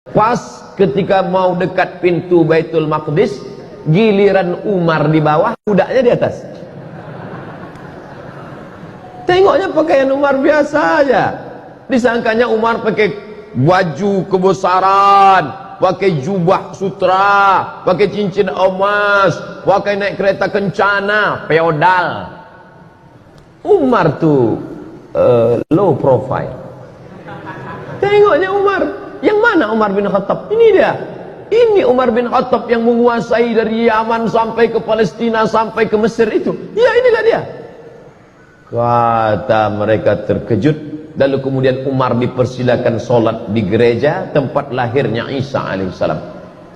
Pas ketika mau dekat pintu Baitul Maqdis, giliran Umar di bawah, budaknya di atas. Tengoknya pakaian Umar biasa aja. Disangkanya Umar pakai baju kebesaran, pakai jubah sutra, pakai cincin emas, pakai naik kereta kencana, feodal. Umar tuh low profile. Tengoknya Umar. Yang mana Umar bin Khattab? Ini dia. Ini Umar bin Khattab yang menguasai dari Yaman sampai ke Palestina, sampai ke Mesir itu. Ya, inilah dia. Kata mereka terkejut. Lalu kemudian Umar dipersilakan solat di gereja tempat lahirnya Isa alaihissalam.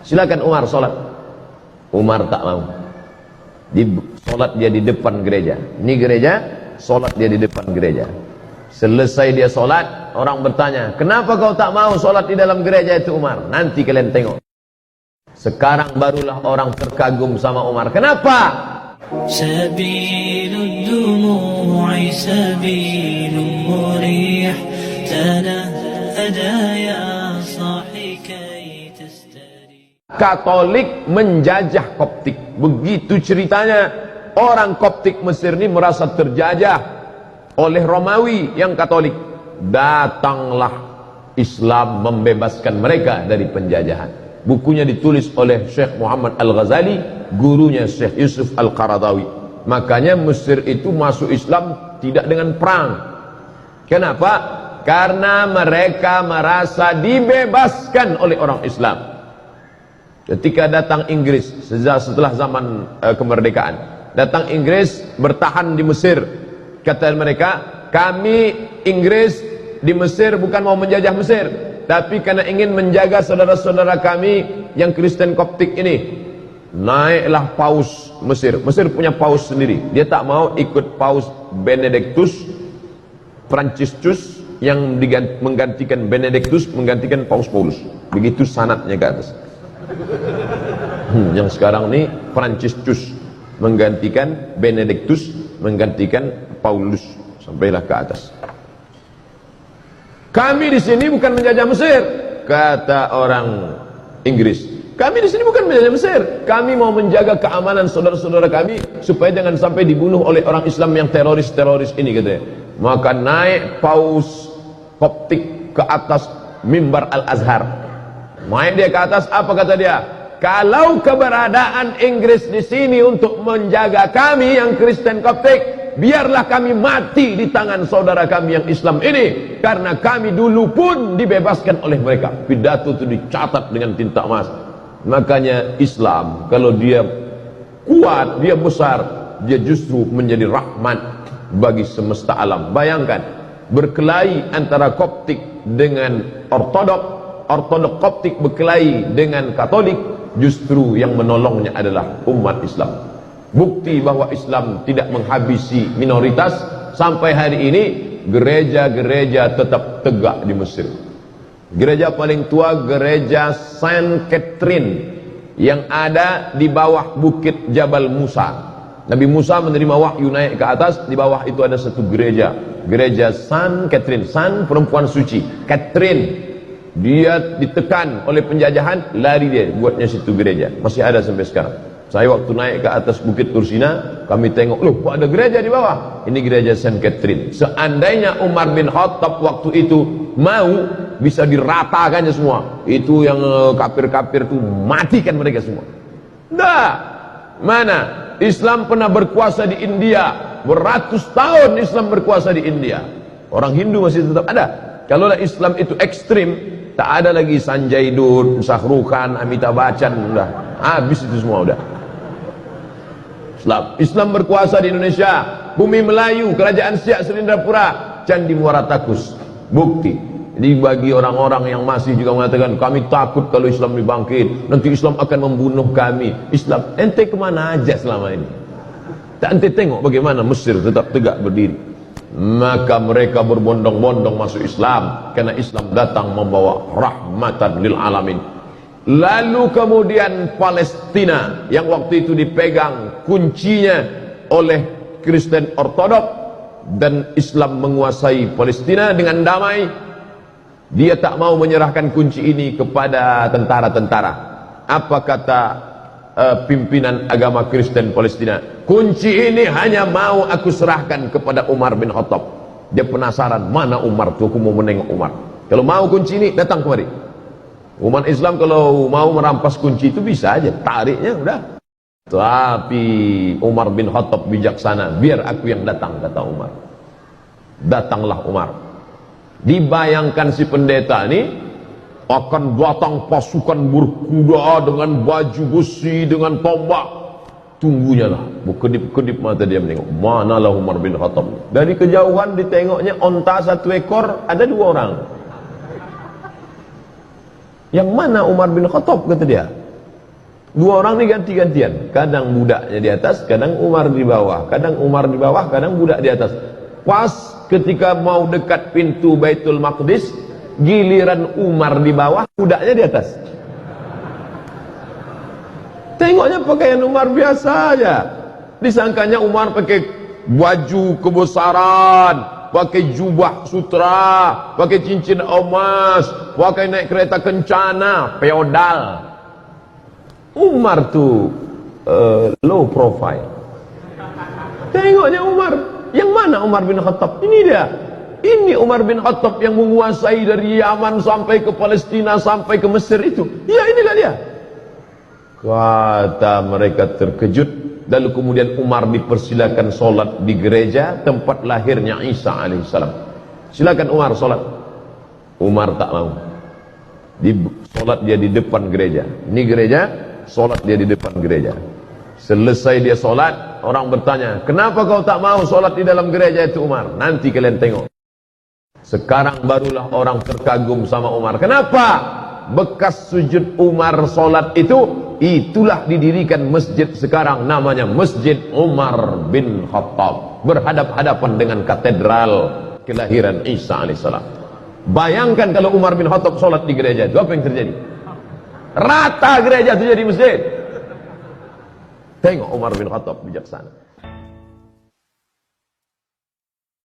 Silakan Umar solat. Umar tak mau. Solat dia di depan gereja. Ini gereja, solat dia di depan gereja. Selesai dia solat, orang bertanya, kenapa kau tak mau solat di dalam gereja itu Umar? Nanti kalian tengok. Sekarang barulah orang terkagum sama Umar. Kenapa? Sabilud dumu'i sabilun murih tanahada ya sahi kai tastari. Katolik menjajah Koptik. Begitu ceritanya, orang Koptik Mesir ini merasa terjajah oleh Romawi yang Katolik. Datanglah Islam membebaskan mereka dari penjajahan. Bukunya ditulis oleh Syekh Muhammad Al-Ghazali, gurunya Syekh Yusuf Al-Qaradawi. Makanya Mesir itu masuk Islam tidak dengan perang. Kenapa? Karena mereka merasa dibebaskan oleh orang Islam. Ketika datang Inggris setelah zaman kemerdekaan, datang Inggris bertahan di Mesir. Kata mereka, kami Inggris di Mesir bukan mau menjajah Mesir, tapi karena ingin menjaga saudara-saudara kami yang Kristen Koptik ini. Naiklah paus Mesir. Mesir punya paus sendiri. Dia tak mau ikut paus Benedictus Franciscus yang menggantikan Benedictus, menggantikan paus Paulus. Begitu sanadnya ke atas. Yang sekarang ini Franciscus menggantikan Benedictus, menggantikan Paulus, sampailah ke atas. Kami di sini bukan menjajah Mesir, kata orang Inggris. Kami di sini bukan menjajah Mesir. Kami mau menjaga keamanan saudara-saudara kami supaya jangan sampai dibunuh oleh orang Islam yang teroris-teroris ini, katanya. Maka naik paus Koptik ke atas mimbar Al-Azhar. Naik dia ke atas, apa kata dia? Kalau keberadaan Inggris di sini untuk menjaga kami yang Kristen Koptik, biarlah kami mati di tangan saudara kami yang Islam ini, karena kami dulu pun dibebaskan oleh mereka. Pidato itu dicatat dengan tinta emas. Makanya Islam kalau dia kuat, dia besar, dia justru menjadi rahmat bagi semesta alam. Bayangkan berkelahi antara Koptik dengan Ortodok Koptik berkelahi dengan Katolik, justru yang menolongnya adalah umat Islam. Bukti bahwa Islam tidak menghabisi minoritas. Sampai hari ini gereja-gereja tetap tegak di Mesir. Gereja paling tua, gereja Saint Catherine, yang ada di bawah bukit Jabal Musa. Nabi Musa menerima wahyu naik ke atas. Di bawah itu ada satu gereja, gereja Saint Catherine. Saint perempuan suci, Catherine. Dia ditekan oleh penjajahan, lari dia buatnya situ gereja. Masih ada sampai sekarang. Saya waktu naik ke atas bukit Tursina, kami tengok, loh kok ada gereja di bawah? Ini gereja Saint Catherine. Seandainya Umar bin Khattab waktu itu mau, bisa diratakannya semua. Itu yang kafir-kafir itu, matikan mereka semua. Dah, mana? Islam pernah berkuasa di India. Beratus tahun Islam berkuasa di India. Orang Hindu masih tetap ada. Kalaulah Islam itu ekstrim, tak ada lagi Sanjay Dutt, Shahrukh Khan, Amitabh Bachchan, udah habis itu semua udah. Islam berkuasa di Indonesia, bumi Melayu, kerajaan Siak Selindrapura, Candi Muara Takus. Bukti. Jadi bagi orang-orang yang masih juga mengatakan kami takut kalau Islam dibangkit, nanti Islam akan membunuh kami. Islam, ente kemana aja selama ini? Tak ente tengok bagaimana Mesir tetap tegak berdiri. Maka mereka berbondong-bondong masuk Islam, karena Islam datang membawa rahmatan lil alamin. Lalu kemudian Palestina yang waktu itu dipegang kuncinya oleh Kristen Ortodok, dan Islam menguasai Palestina dengan damai. Dia tak mau menyerahkan kunci ini kepada tentara-tentara. Apa kata pimpinan agama Kristen Palestina? Kunci ini hanya mau aku serahkan kepada Umar bin Khattab. Dia penasaran, mana Umar tuh, aku mau menengok Umar. Kalau mau kunci ini, datang kemari. Umat Islam kalau mau merampas kunci itu bisa aja, tariknya udah. Tapi Umar bin Khattab bijaksana, biar aku yang datang, kata Umar. Datanglah Umar. Dibayangkan si pendeta ini akan datang pasukan berkuda dengan baju besi, dengan tombak. Tunggunya lah, berkedip-kedip mata dia menengok. Manalah Umar bin Khattab. Dari kejauhan ditengoknya onta satu ekor, ada 2 orang. Yang mana Umar bin Khattab, kata dia. 2 orang ini ganti-gantian. Kadang budaknya di atas, kadang Umar di bawah. Kadang Umar di bawah, kadang budak di atas. Pas ketika mau dekat pintu Baitul Maqdis, giliran Umar di bawah, budaknya di atas. Tengoknya pakaian Umar biasa aja. Disangkanya Umar pakai baju kebesaran, pakai jubah sutra, pakai cincin emas, pakai naik kereta kencana, feodal. Umar tuh low profile. Tengoknya Umar. Yang mana Umar bin Khattab? Ini dia. Ini Umar bin Khattab yang menguasai dari Yaman sampai ke Palestina, sampai ke Mesir itu. Ya, inilah dia. Kata mereka terkejut. Lalu kemudian Umar dipersilakan solat di gereja tempat lahirnya Isa alaihissalam. Silakan Umar solat. Umar tak mau. Solat dia di depan gereja. Ini gereja, solat dia di depan gereja. Selesai dia solat, orang bertanya, kenapa kau tak mau solat di dalam gereja itu Umar? Nanti kalian tengok. Sekarang barulah orang terkagum sama Umar. Kenapa? Bekas sujud Umar solat itu, itulah didirikan masjid sekarang, namanya Masjid Umar bin Khattab, berhadap-hadapan dengan katedral kelahiran Isa alaihissalam. Bayangkan kalau Umar bin Khattab solat di gereja itu, apa yang terjadi? Rata gereja itu jadi masjid. Tengok Umar bin Khattab bijaksana.